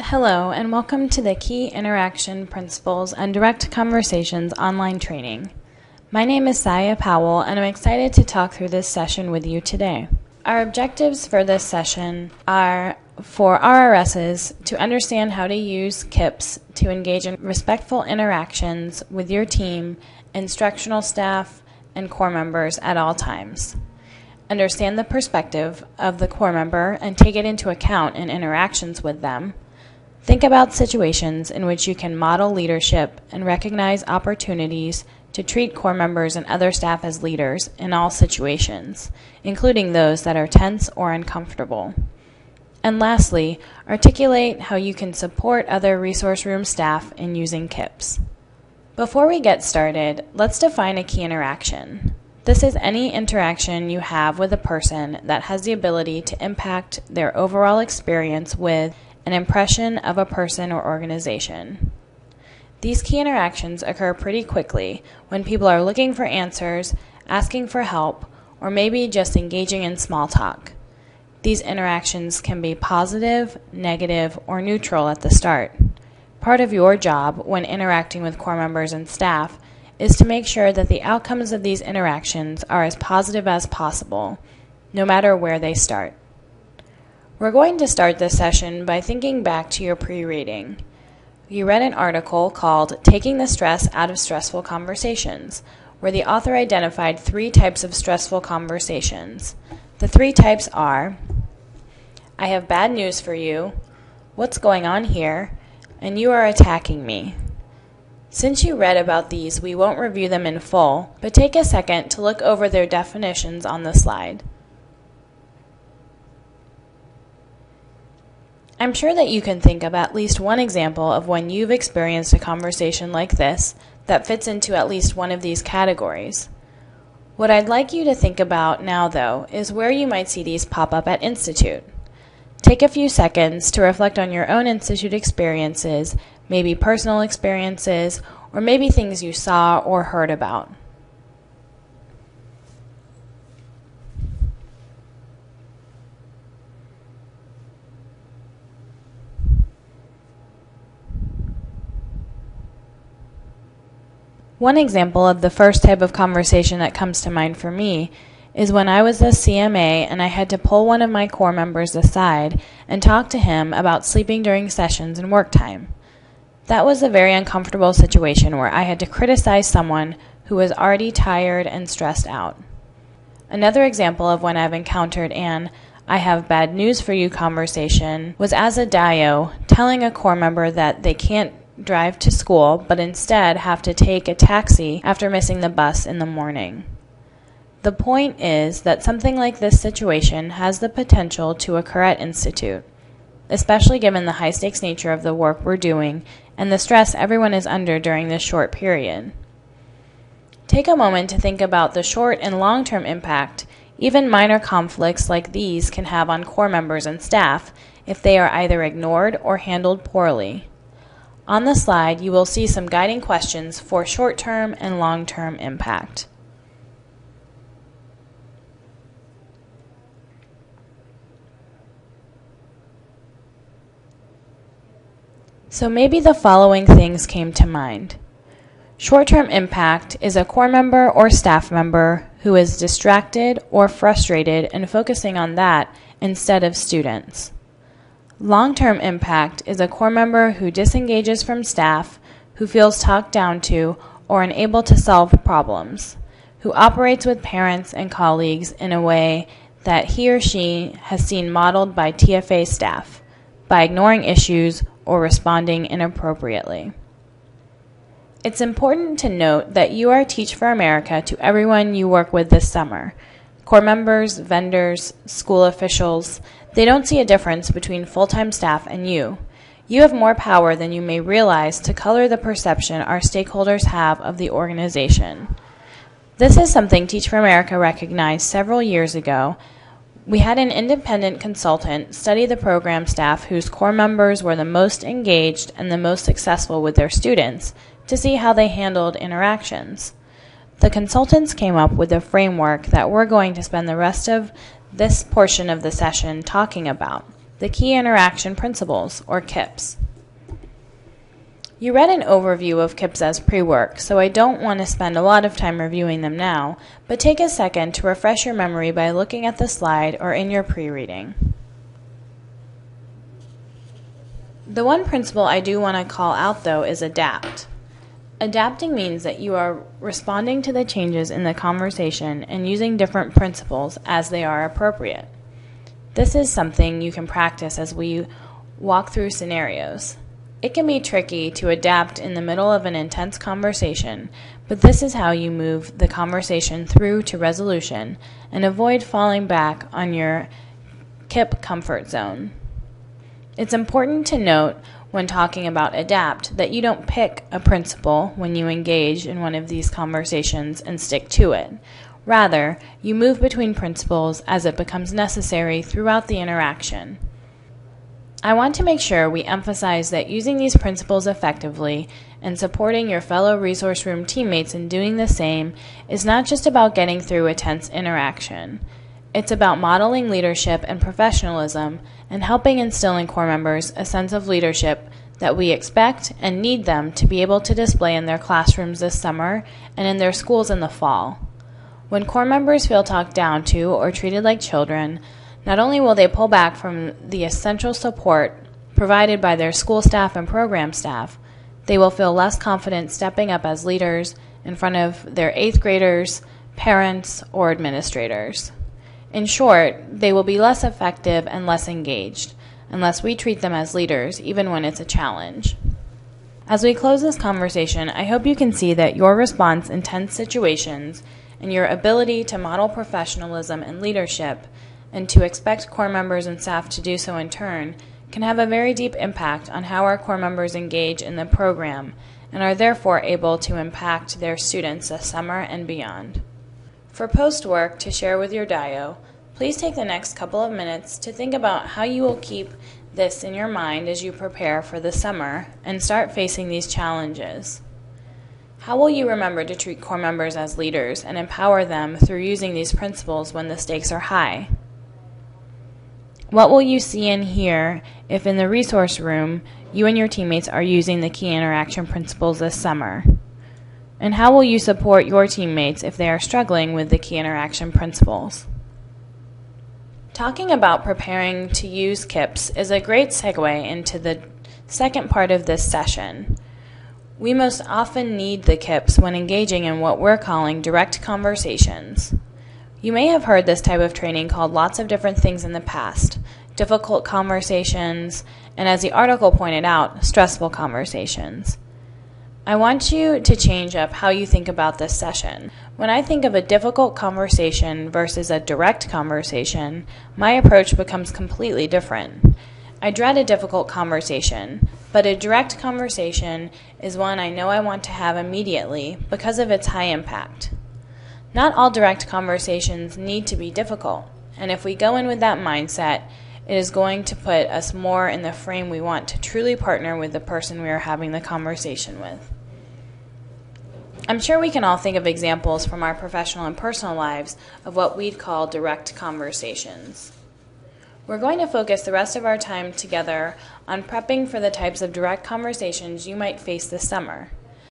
Hello, and welcome to the Key Interaction Principles and Direct Conversations online training. My name is Saya Powell, and I'm excited to talk through this session with you today. Our objectives for this session are for RRSs to understand how to use KIPs to engage in respectful interactions with your team, instructional staff, and core members at all times. Understand the perspective of the core member and take it into account in interactions with them. Think about situations in which you can model leadership and recognize opportunities to treat core members and other staff as leaders in all situations, including those that are tense or uncomfortable. And lastly, articulate how you can support other resource room staff in using KIPs. Before we get started, let's define a key interaction. This is any interaction you have with a person that has the ability to impact their overall experience with an impression of a person or organization. These key interactions occur pretty quickly when people are looking for answers, asking for help, or maybe just engaging in small talk. These interactions can be positive, negative, or neutral at the start. Part of your job when interacting with core members and staff is to make sure that the outcomes of these interactions are as positive as possible, no matter where they start. We're going to start this session by thinking back to your pre-reading. You read an article called Taking the Stress Out of Stressful Conversations, where the author identified 3 types of stressful conversations. The 3 types are, I have bad news for you, what's going on here, and you are attacking me. Since you read about these, we won't review them in full, but take a second to look over their definitions on the slide. I'm sure that you can think of at least one example of when you've experienced a conversation like this that fits into at least one of these categories. What I'd like you to think about now, though, is where you might see these pop up at Institute. Take a few seconds to reflect on your own Institute experiences, maybe personal experiences, or maybe things you saw or heard about. One example of the first type of conversation that comes to mind for me is when I was a CMA and I had to pull one of my core members aside and talk to him about sleeping during sessions and work time. That was a very uncomfortable situation where I had to criticize someone who was already tired and stressed out. Another example of when I've encountered an I have bad news for you conversation was as a DIO telling a core member that they can't drive to school but instead have to take a taxi after missing the bus in the morning. The point is that something like this situation has the potential to occur at Institute, especially given the high-stakes nature of the work we're doing and the stress everyone is under during this short period. Take a moment to think about the short and long-term impact even minor conflicts like these can have on core members and staff if they are either ignored or handled poorly. On the slide, you will see some guiding questions for short-term and long-term impact. So maybe the following things came to mind. Short-term impact is a core member or staff member who is distracted or frustrated and focusing on that instead of students. Long-term impact is a core member who disengages from staff, who feels talked down to or unable to solve problems, who operates with parents and colleagues in a way that he or she has seen modeled by TFA staff, by ignoring issues or responding inappropriately. It's important to note that you are Teach for America to everyone you work with this summer. Core members, vendors, school officials, they don't see a difference between full-time staff and you. You have more power than you may realize to color the perception our stakeholders have of the organization. This is something Teach for America recognized several years ago. We had an independent consultant study the program staff whose core members were the most engaged and the most successful with their students to see how they handled interactions. The consultants came up with a framework that we're going to spend the rest of this portion of the session talking about. the Key Interaction Principles, or KIPs. You read an overview of KIPs as pre-work, so I don't want to spend a lot of time reviewing them now, but take a second to refresh your memory by looking at the slide or in your pre-reading. The one principle I do want to call out, though, is adapt. Adapting means that you are responding to the changes in the conversation and using different principles as they are appropriate. This is something you can practice as we walk through scenarios. It can be tricky to adapt in the middle of an intense conversation, but this is how you move the conversation through to resolution and avoid falling back on your KIP comfort zone. It's important to note when talking about adapt that you don't pick a principle when you engage in one of these conversations and stick to it. Rather, you move between principles as it becomes necessary throughout the interaction. I want to make sure we emphasize that using these principles effectively and supporting your fellow resource room teammates in doing the same is not just about getting through a tense interaction. It's about modeling leadership and professionalism and helping instill in core members a sense of leadership that we expect and need them to be able to display in their classrooms this summer and in their schools in the fall. When core members feel talked down to or treated like children, not only will they pull back from the essential support provided by their school staff and program staff, they will feel less confident stepping up as leaders in front of their 8th graders, parents, or administrators. In short, they will be less effective and less engaged, unless we treat them as leaders, even when it's a challenge. As we close this conversation, I hope you can see that your response in tense situations and your ability to model professionalism and leadership, and to expect core members and staff to do so in turn, can have a very deep impact on how our core members engage in the program and are therefore able to impact their students this summer and beyond. For post-work to share with your DIO, please take the next couple of minutes to think about how you will keep this in your mind as you prepare for the summer and start facing these challenges. How will you remember to treat core members as leaders and empower them through using these principles when the stakes are high? What will you see and hear if in the resource room you and your teammates are using the key interaction principles this summer? And how will you support your teammates if they are struggling with the key interaction principles? Talking about preparing to use KIPs is a great segue into the second part of this session. We most often need the KIPs when engaging in what we're calling direct conversations. You may have heard this type of training called lots of different things in the past: difficult conversations, and as the article pointed out, stressful conversations. I want you to change up how you think about this session. When I think of a difficult conversation versus a direct conversation, my approach becomes completely different. I dread a difficult conversation, but a direct conversation is one I know I want to have immediately because of its high impact. Not all direct conversations need to be difficult, and if we go in with that mindset, it is going to put us more in the frame we want to truly partner with the person we are having the conversation with. I'm sure we can all think of examples from our professional and personal lives of what we'd call direct conversations. We're going to focus the rest of our time together on prepping for the types of direct conversations you might face this summer.